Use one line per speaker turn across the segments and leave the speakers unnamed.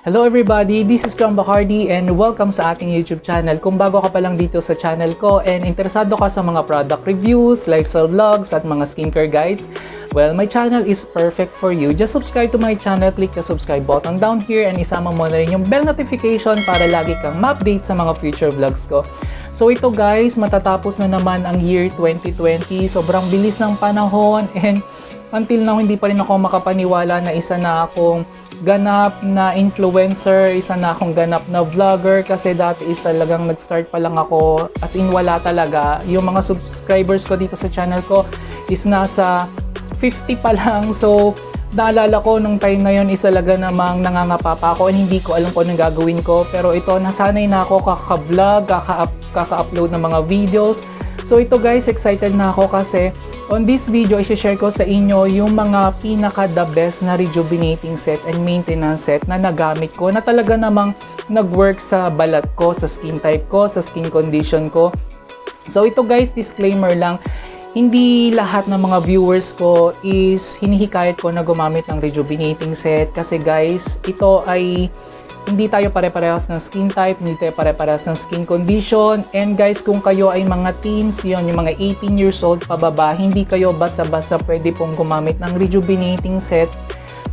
Hello everybody, this is Kram Bacardi and welcome sa ating YouTube channel. Kung bago ka pa lang dito sa channel ko and interesado ka sa mga product reviews, lifestyle vlogs at mga skincare guides, well, my channel is perfect for you. Just subscribe to my channel, click the subscribe button down here and isama mo na rin yung bell notification para lagi kang ma-update sa mga future vlogs ko. So ito guys, matatapos na naman ang year 2020. Sobrang bilis ng panahon and until now hindi pa rin ako makapaniwala na isa na akong ganap na influencer, isa na akong ganap na vlogger kasi dati is talagang nag-start pa lang ako, as in wala talaga. Yung mga subscribers ko dito sa channel ko is nasa 50 pa lang. So naalala ko nung time na yun is talaga namang nangangapa pa ako and hindi ko alam kung anong gagawin ko. Pero ito, nasanay na ako kaka-vlog, kaka-upload ng mga videos. So ito guys, excited na ako kasi on this video, i-share ko sa inyo yung mga pinaka the best na rejuvenating set and maintenance set na nagamit ko na talaga namang nag-work sa balat ko, sa skin type ko, sa skin condition ko. So ito guys, disclaimer lang, hindi lahat ng mga viewers ko is hinihikayat ko na gumamit ng rejuvenating set kasi guys, ito ay hindi tayo pare-parehas ng skin type, hindi tayo pare-parehas ng skin condition. And guys, kung kayo ay mga teens, yun, yung mga 18 years old pababa, hindi kayo basta-basta pwede pong gumamit ng rejuvenating set.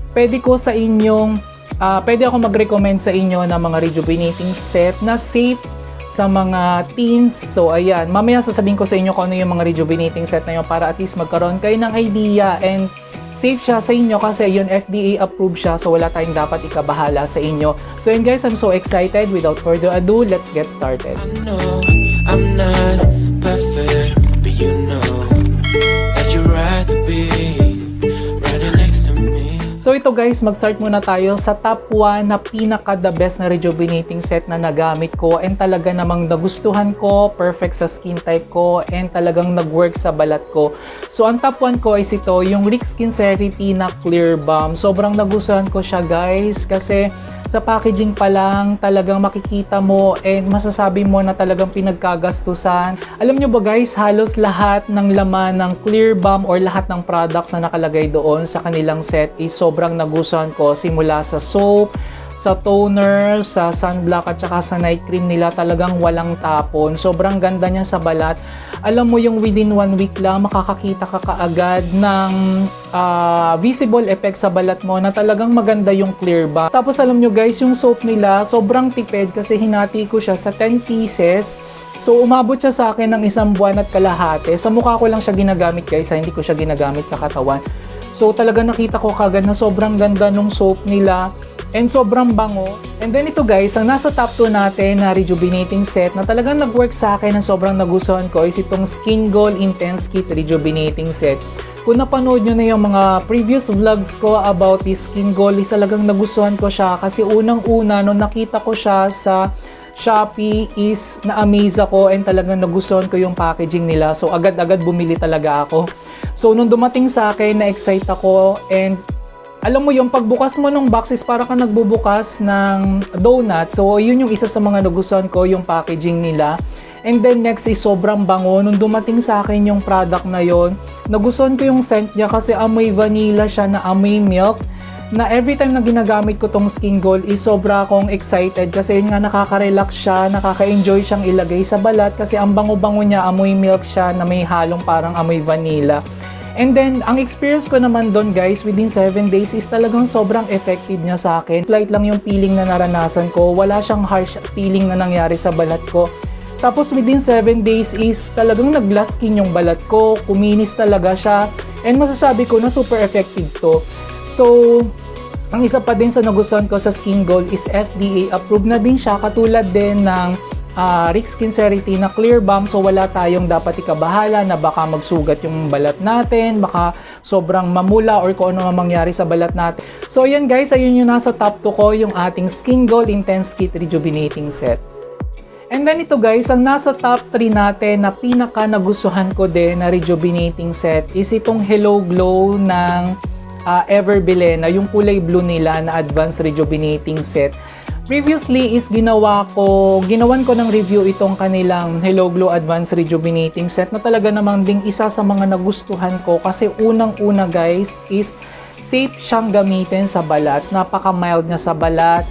Pwede ko sa inyong, pwede ako mag-recommend sa inyo ng mga rejuvenating set na safe sa mga teens. So ayan, mamaya sasabihin ko sa inyo kung ano yung mga rejuvenating set na yun para at least magkaroon kayo ng idea and safe siya sa inyo kasi yun FDA approved siya, so wala tayong dapat ikabahala sa inyo. So yun guys, I'm so excited. Without further ado, let's get started.
I know I'm not perfect, but you know that you'd rather be right next to me.
So ito guys, mag-start muna tayo sa top 1 na pinaka the best na rejuvenating set na nagamit ko and talaga namang nagustuhan ko, perfect sa skin type ko and talagang nag-work sa balat ko. So ang top 1 ko is ito, yung Sincerity na Clear Balm. Sobrang nagustuhan ko siya guys kasi sa packaging pa lang talagang makikita mo and masasabi mo na talagang pinagkagastusan. Alam nyo ba guys, halos lahat ng laman ng Clear Balm or lahat ng products na nakalagay doon sa kanilang set is sobrang nagustuhan ko. Simula sa soap, sa toner, sa sunblock at saka sa night cream nila, talagang walang tapon. Sobrang ganda niya sa balat. Alam mo yung within 1 week lang makakakita ka kaagad ng visible effect sa balat mo na talagang maganda yung Clear Balm. Tapos alam nyo guys, yung soap nila sobrang tipid kasi hinati ko siya sa 10 pieces. So umabot siya sa akin ng 1 buwan at kalahati. Sa mukha ko lang siya ginagamit guys, hindi ko siya ginagamit sa katawan. So talaga nakita ko kagad na sobrang ganda nung soap nila and sobrang bango. And then ito guys, ang nasa top 2 natin na rejuvenating set na talagang nag-work sa akin na sobrang nagustuhan ko is itong Skin Gold Intense Kit Rejuvenating Set. Kung napanood nyo na yung mga previous vlogs ko about this Skin Gold, is talagang nagustuhan ko siya kasi unang-una nung nakita ko siya sa Shopee is na-amaze ako and talagang nagustuhan ko yung packaging nila. So agad-agad bumili talaga ako. So nung dumating sa akin, na-excite ako and alam mo yung pagbukas mo ng box is para ka nagbubukas ng donut. So yun yung isa sa mga nagustuhan ko, yung packaging nila. And then next is sobrang bango. Nung dumating sa akin yung product na yon, nagustuhan ko yung scent niya kasi amoy vanilla siya na amoy milk. Na every time na ginagamit ko tong Skin Gold is sobra akong excited kasi yun nga, nakaka-relax siya, nakaka-enjoy siyang ilagay sa balat kasi ang bango-bango niya, amoy milk siya na may halong parang amoy vanilla. And then, ang experience ko naman doon guys, within 7 days is talagang sobrang effective niya sa akin. Slight lang yung peeling na naranasan ko, wala siyang harsh peeling na nangyari sa balat ko. Tapos within 7 days is talagang nag-glass skin yung balat ko, kuminis talaga siya. And masasabi ko na super effective to. So, ang isa pa din sa nagustuhan ko sa Skin Gold is FDA approved na din siya, katulad din ng Sincerity na Clear Balm. So wala tayong dapat ikabahala na baka magsugat yung balat natin, baka sobrang mamula or kung ano mangyari sa balat natin. So ayan guys, ayun yung nasa top 2 ko, yung ating Skin Gold Intense Kit Rejuvenating Set. And then ito guys, ang nasa top 3 natin na pinaka nagustuhan ko din na rejuvenating set is itong Hello Glow ng Everbilena, yung kulay blue nila na Advanced Rejuvenating Set. Previously is ginawan ko ng review itong kanilang Hello Glow Advanced Rejuvenating Set na talaga namang ding isa sa mga nagustuhan ko kasi unang-una guys is safe siyang gamitin sa balat. Napaka-mild niya sa balat.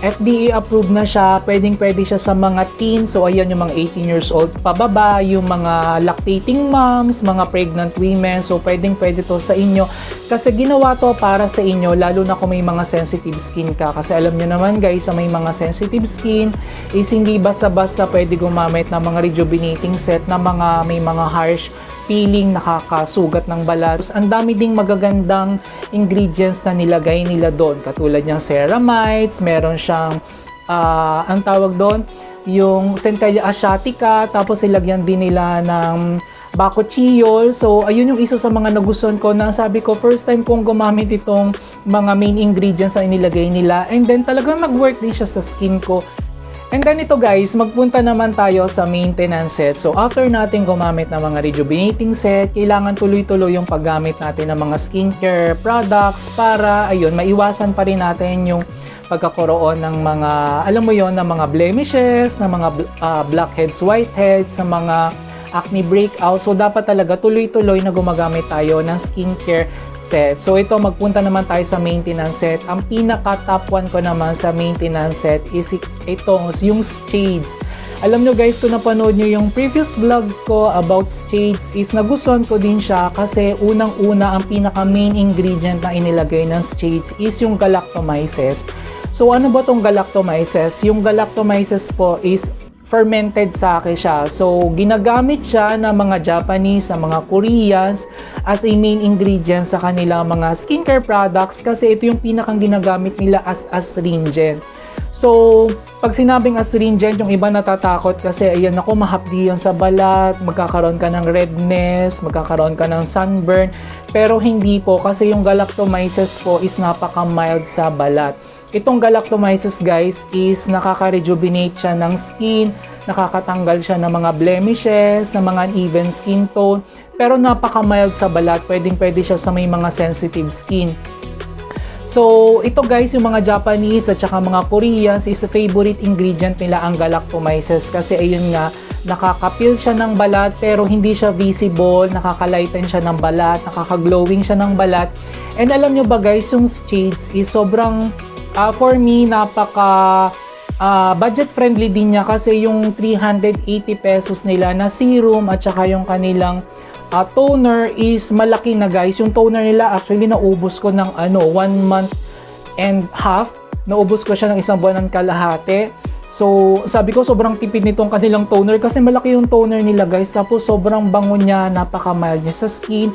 FDA approved na siya, pwede siya sa mga teens, so ayan yung mga 18 years old pababa, yung mga lactating moms, mga pregnant women, so pwede to sa inyo. Kasi ginawa to para sa inyo, lalo na kung may mga sensitive skin ka. Kasi alam nyo naman guys, sa may mga sensitive skin, is hindi basta-basta pwede gumamit ng mga rejuvenating set na may mga harsh feeling, nakakasugat ng balat. Ang dami ding magagandang ingredients na nilagay nila doon. Katulad niyang ceramides, meron siyang, ang tawag doon, yung Centella asiatica, tapos ilagyan din nila ng bacochiol. So, ayun yung isa sa mga nagustuhan ko na sabi ko, first time kong gumamit itong mga main ingredients na inilagay nila. And then, talagang nag-work din siya sa skin ko. And then ito guys, magpunta naman tayo sa maintenance set. So after natin gumamit ng mga rejuvenating set, kailangan tuloy-tuloy yung paggamit natin ng mga skincare products para ayun, maiwasan pa rin natin yung pagkakaroon ng mga, alam mo yon, ng mga blemishes, ng mga blackheads, whiteheads, sa mga acne breakout. So dapat talaga tuloy-tuloy na gumagamit tayo ng skincare set. So ito, magpunta naman tayo sa maintenance set. Ang pinaka top 1 ko naman sa maintenance set is itong yung shades. Alam nyo guys, kung napanood nyo yung previous vlog ko about shades, is nagustuhan ko din siya kasi unang-una ang pinaka main ingredient na inilagay ng shades is yung galactomyces. So ano ba tong galactomyces? Yung galactomyces po is fermented sake siya. So, ginagamit siya ng mga Japanese, sa mga Koreans as a main ingredient sa kanilang mga skincare products kasi ito yung pinakang ginagamit nila as astringent. So, pag sinabing astringent, yung iba natatakot kasi ayan ako, mahapdi yan sa balat, magkakaroon ka ng redness, magkakaroon ka ng sunburn, pero hindi po kasi yung galactomyces po is napaka-mild sa balat. Itong galactomyces guys is nakaka-rejuvenate siya ng skin, nakakatanggal siya ng mga blemishes, ng mga uneven skin tone, pero napaka-mild sa balat, pwede siya sa may mga sensitive skin. So, ito guys, yung mga Japanese at saka mga Koreans is a favorite ingredient nila ang galactomyces kasi ayun nga, nakaka-peel siya ng balat pero hindi siya visible, nakaka-lighten siya ng balat, nakaka-glowing siya ng balat. And alam nyo ba guys, yung shades is sobrang for me, napaka budget friendly din niya kasi yung 380 pesos nila na serum at saka yung kanilang toner is malaki na guys. Yung toner nila actually naubos ko ng 1 month and half. Naubos ko siya ng 1 buwan ng kalahati. So sabi ko sobrang tipid nitong kanilang toner kasi malaki yung toner nila guys. Tapos sobrang bango niya, napaka-mild niya sa skin.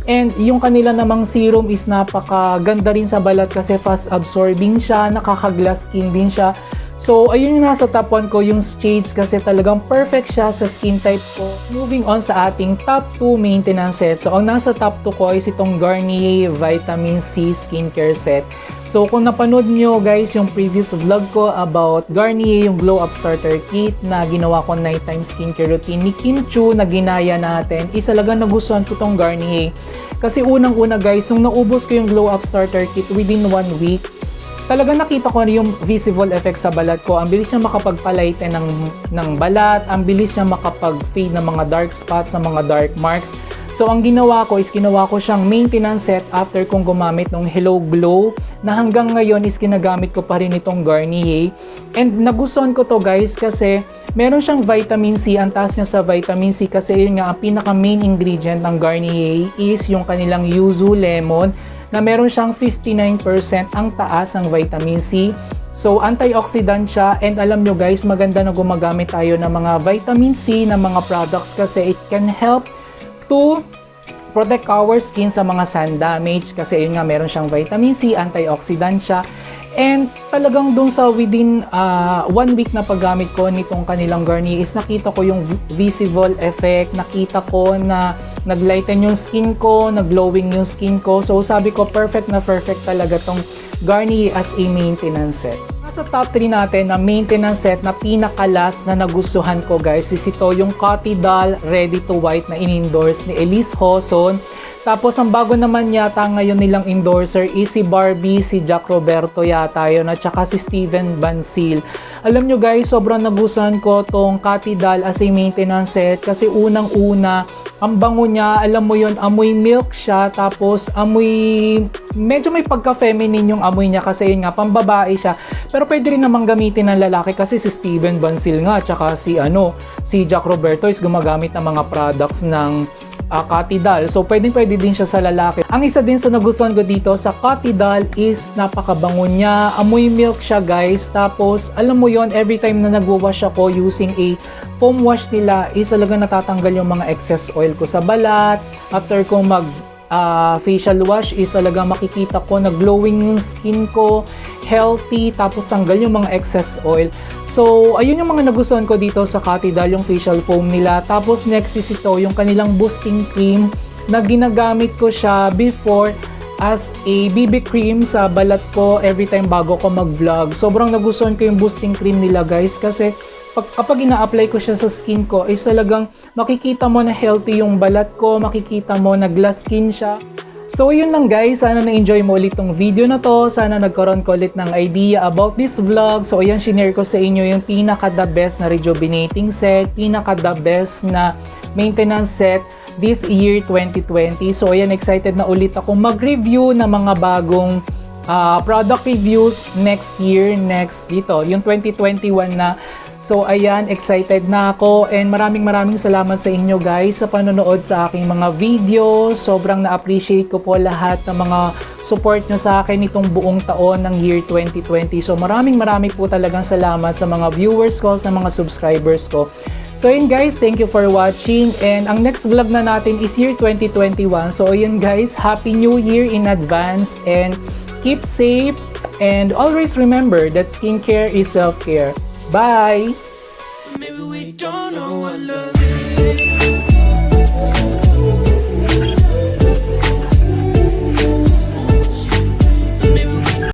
And yung kanila namang serum is napakaganda rin sa balat kasi fast absorbing siya, nakaka-glass skin din siya. So ayun yung nasa top 1 ko, yung shades kasi talagang perfect siya sa skin type ko. Moving on sa ating top 2 maintenance set. So ang nasa top 2 ko is itong Garnier Vitamin C Skincare Set. So kung napanood nyo guys yung previous vlog ko about Garnier, yung Glow Up Starter Kit na ginawa ko nighttime skincare routine ni Kim Chu na ginaya natin, is talagang nagustuhan ko tong Garnier. Kasi unang-una guys, nung naubos ko yung Glow Up Starter Kit within 1 week, talagang nakita ko yung visible effect sa balat ko. Ang bilis niya makapagpalighten ng balat, ang bilis niya makapag-fade ng mga dark spots, ng mga dark marks. So ang ginawa ko is ginawa ko siyang maintenance set after kong gumamit ng Hello Glow na hanggang ngayon is ginagamit ko pa rin itong Garnier. And nagustuhan ko to guys kasi meron siyang vitamin C, ang taas niya sa vitamin C kasi yun nga ang pinaka main ingredient ng Garnier is yung kanilang yuzu lemon na meron siyang 59% ang taas ng vitamin C. So antioxidant siya and alam nyo guys, maganda na gumagamit tayo ng mga vitamin C na mga products kasi it can help to protect our skin sa mga sun damage kasi yun nga meron siyang vitamin C, antioxidant siya. And talagang dun sa within 1 week na paggamit ko nitong kanilang Garnier is nakita ko yung visible effect, nakita ko na naglighten yung skin ko, nagglowing yung skin ko. So sabi ko perfect na perfect talaga tong Garnier as a maintenance set. Sa top 3 natin na maintenance set na pinaka-last na nagustuhan ko guys is ito yung Cotidal Ready to White na in-endorse ni Elise Hoson. Tapos ang bago naman yata ngayon nilang endorser is si Barbie, si Jack Roberto yata yun at saka si Steven Bansil. Alam nyo guys, sobrang nagustuhan ko tong Cotidal as a maintenance set kasi unang-una Ang bango niya, alam mo yon, amoy milk siya, tapos amoy, medyo may pagka-feminine yung amoy niya kasi yun nga, pambabae siya. Pero pwede rin namang gamitin ng lalaki kasi si Steven Bansil nga, tsaka si Jack Roberto is gumagamit ng mga products ng Katidal. So, pwede din siya sa lalaki. Ang isa din sa nagustuhan ko dito sa Katidal is napakabango niya. Amoy milk siya, guys. Tapos, alam mo yon, every time na nagwawash ako using a foam wash nila is talaga natatanggal yung mga excess oil ko sa balat. After ko mag facial wash is talaga makikita ko na glowing yung skin ko, healthy, tapos tanggal yung mga excess oil. So, ayun yung mga nagustuhan ko dito sa Katidal, yung facial foam nila. Tapos next is ito, yung kanilang boosting cream na ginagamit ko siya before as a BB cream sa balat ko every time bago ko mag-vlog. Sobrang nagustuhan ko yung boosting cream nila, guys, kasi kapag ina-apply ko siya sa skin ko is talagang makikita mo na healthy yung balat ko, makikita mo na glass skin siya. So yun lang, guys, sana na-enjoy mo ulit tong video na to, sana nagkaroon ko ulit ng idea about this vlog. So ayan, shinare ko sa inyo yung pinaka the best na rejuvenating set, pinaka the best na maintenance set this year 2020. So ayan, excited na ulit ako mag-review ng mga bagong product reviews next year, dito, yung 2021 na. So ayan, excited na ako and maraming salamat sa inyo, guys, sa panonood sa aking mga video. Sobrang na-appreciate ko po lahat ng mga support nyo sa akin itong buong taon ng year 2020. So maraming po talagang salamat sa mga viewers ko, sa mga subscribers ko. So yun, guys, thank you for watching and ang next vlog na natin is year 2021. So yun, guys, Happy New Year in advance and keep safe and always remember that skincare is self-care. Bye!
Maybe we don't know what love